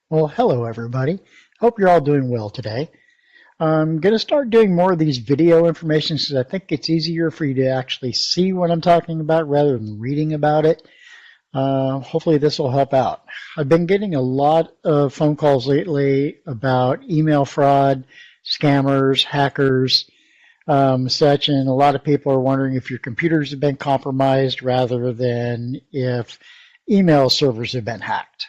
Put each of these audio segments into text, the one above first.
Well, hello everybody. Hope you're all doing well today. I'm going to start doing more of these video information because I think it's easier for you to actually see what I'm talking about rather than reading about it. Hopefully this will help out. I've been getting a lot of phone calls lately about email fraud, scammers, hackers, such, and a lot of people are wondering if your computers have been compromised rather than if email servers have been hacked.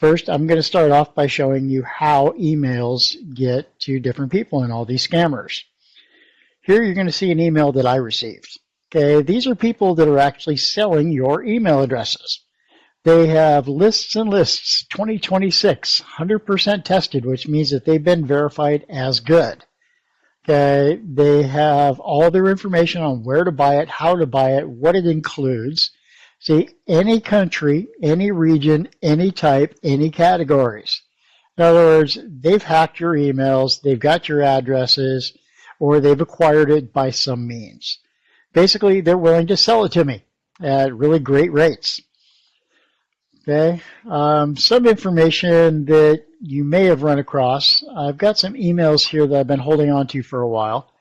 First, I'm going to start off by showing you how emails get to different people and all these scammers. Here you're going to see an email that I received. Okay, these are people that are actually selling your email addresses. They have lists and lists, 2026, 100% tested, which means that they've been verified as good. Okay, they have all their information on where to buy it, how to buy it, what it includes. See, any country, any region, any type, any categories. In other words, they've hacked your emails, they've got your addresses, or they've acquired it by some means. Basically, they're willing to sell it to me at really great rates. Okay, some information that you may have run across. I've got some emails here that I've been holding on to for a while,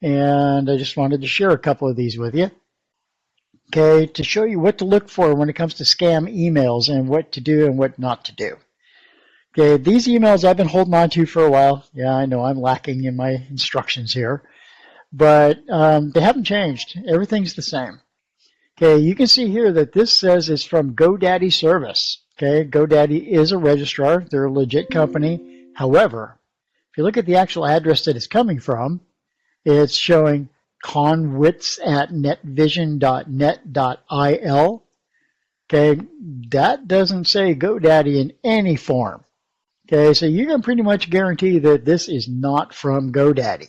and I just wanted to share a couple of these with you. Okay, to show you what to look for when it comes to scam emails and what to do and what not to do. Okay, these emails I've been holding on to for a while. Yeah, I know I'm lacking in my instructions here, but they haven't changed. Everything's the same. Okay, you can see here that this says it's from GoDaddy Service. Okay, GoDaddy is a registrar. They're a legit company. However, if you look at the actual address that it's coming from, it's showing conwitz@netvision.net.il. Okay, that doesn't say GoDaddy in any form. Okay, so you can pretty much guarantee that this is not from GoDaddy.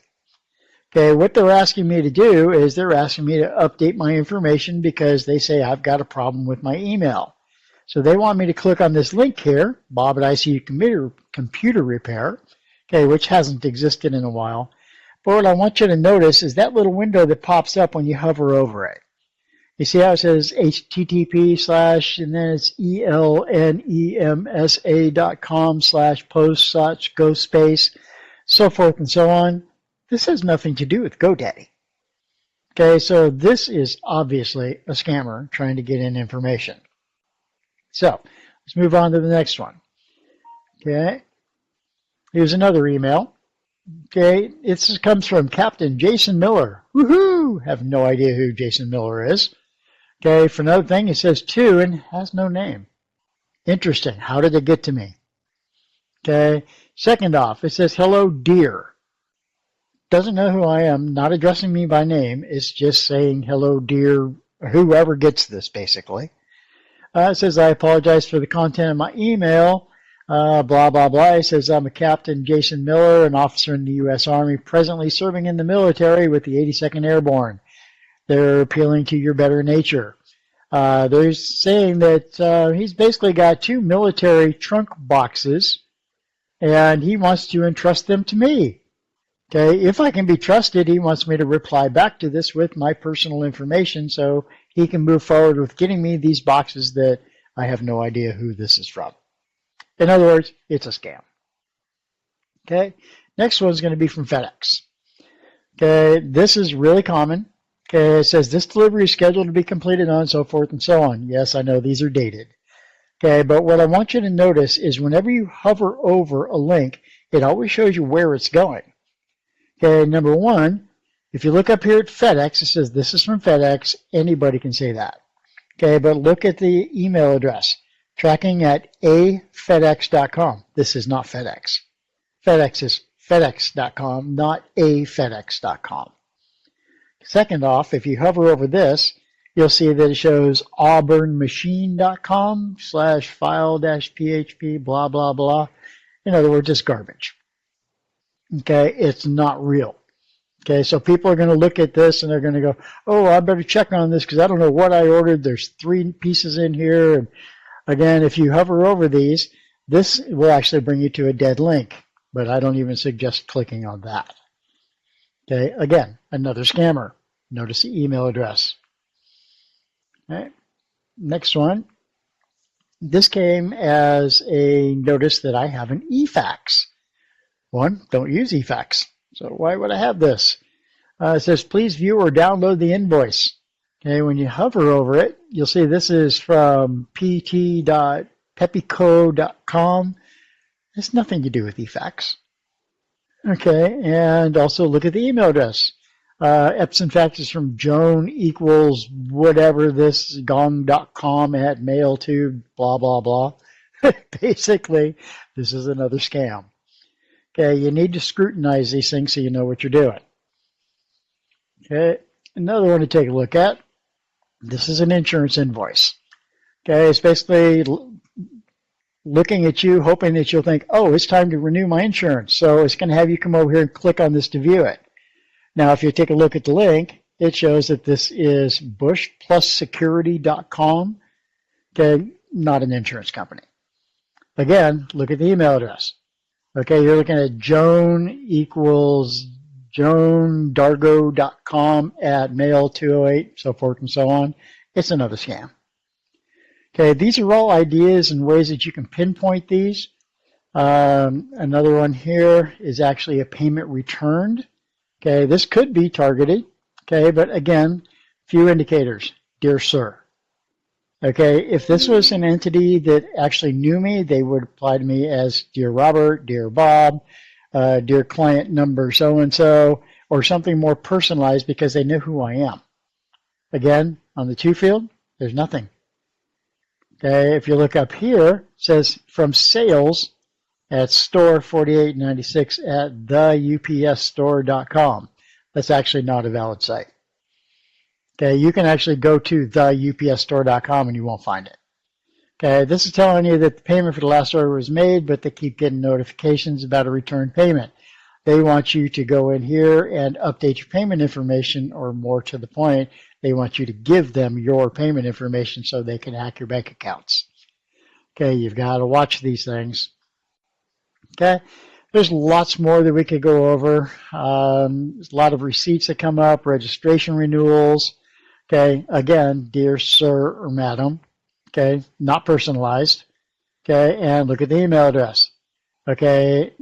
Okay, what they're asking me to do is they're asking me to update my information because they say I've got a problem with my email. So they want me to click on this link here, Bob at ICU Computer Repair, okay, which hasn't existed in a while. But what I want you to notice is that little window that pops up when you hover over it. You see how it says http/ and then it's elnemsa.com/post/ space, so forth and so on. This has nothing to do with GoDaddy. Okay, so this is obviously a scammer trying to get in information. So let's move on to the next one. Okay, here's another email. Okay, it comes from Captain Jason Miller. Woohoo! Have no idea who Jason Miller is. Okay, for another thing, it says to and has no name. Interesting. How did it get to me? Okay, second off, it says hello, dear. Doesn't know who I am, not addressing me by name. It's just saying hello, dear, whoever gets this, basically. It says I apologize for the content of my email. Blah, blah, blah. It says I'm a Captain Jason Miller, an officer in the U.S. Army, presently serving in the military with the 82nd Airborne. They're appealing to your better nature. They're saying that he's basically got 2 military trunk boxes, and he wants to entrust them to me. Okay, if I can be trusted, he wants me to reply back to this with my personal information so he can move forward with getting me these boxes that I have no idea who this is from. In other words, it's a scam. Okay, next one is going to be from FedEx. Okay, this is really common. Okay, it says this delivery is scheduled to be completed on so forth and so on. Yes, I know these are dated. Okay, but what I want you to notice is whenever you hover over a link, it always shows you where it's going. Okay, number one, if you look up here at FedEx, it says this is from FedEx. Anybody can say that. Okay, but look at the email address, tracking at afedex.com. This is not FedEx. FedEx is fedex.com, not afedex.com. Second off, if you hover over this, you'll see that it shows auburnmachine.com/file-php, blah, blah, blah. In other words, it's garbage. Okay, it's not real. Okay, so people are going to look at this and they're going to go, oh, I better check on this because I don't know what I ordered. There's 3 pieces in here. And again, if you hover over these, this will actually bring you to a dead link, but I don't even suggest clicking on that. Okay, again, another scammer. Notice the email address. Okay, next one This came as a notice that I have an eFax. One, don't use eFax. So why would I have this? It says, please view or download the invoice. Okay, when you hover over it, you'll see this is from pt.pepico.com. It's nothing to do with eFax. Okay, and also look at the email address. Epson fax is from Joan equals whatever this gong.com at mail to blah, blah, blah. Basically, this is another scam. Okay, you need to scrutinize these things so you know what you're doing. Okay, another one to take a look at. This is an insurance invoice. Okay, it's basically looking at you, hoping that you'll think, oh, it's time to renew my insurance. So it's going to have you come over here and click on this to view it. Now, if you take a look at the link, it shows that this is bushplussecurity.com. Okay, not an insurance company. Again, look at the email address. Okay, you're looking at Joan equals joandargo.com at mail 208, so forth and so on. It's another scam. Okay, these are all ideas and ways that you can pinpoint these. Another one here is actually a payment returned. Okay, this could be targeted. Okay, but again, few indicators. Dear sir. Okay, if this was an entity that actually knew me, they would apply to me as Dear Robert, Dear Bob, Dear client number so-and-so, or something more personalized because they know who I am. Again, on the to field, there's nothing. Okay, if you look up here, it says from sales at store 4896 at theupsstore.com. That's actually not a valid site. Okay, you can actually go to theupsstore.com and you won't find it. Okay, this is telling you that the payment for the last order was made, but they keep getting notifications about a return payment. They want you to go in here and update your payment information, or more to the point, they want you to give them your payment information so they can hack your bank accounts. Okay, you've got to watch these things. Okay, there's lots more that we could go over. There's a lot of receipts that come up, registration renewals. Okay, again, dear sir or madam. Okay, not personalized. Okay, and look at the email address. Okay,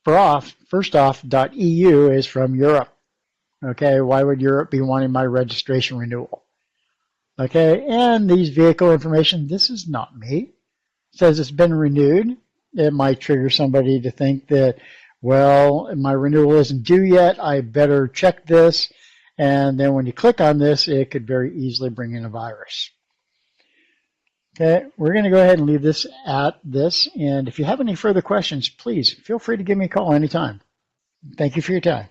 first off, .eu is from Europe. Okay, why would Europe be wanting my registration renewal? Okay, and these vehicle information, this is not me. It says it's been renewed. It might trigger somebody to think that, well, my renewal isn't due yet, I better check this. And then when you click on this, it could very easily bring in a virus. Okay, we're going to go ahead and leave this at this. And if you have any further questions, please feel free to give me a call anytime. Thank you for your time.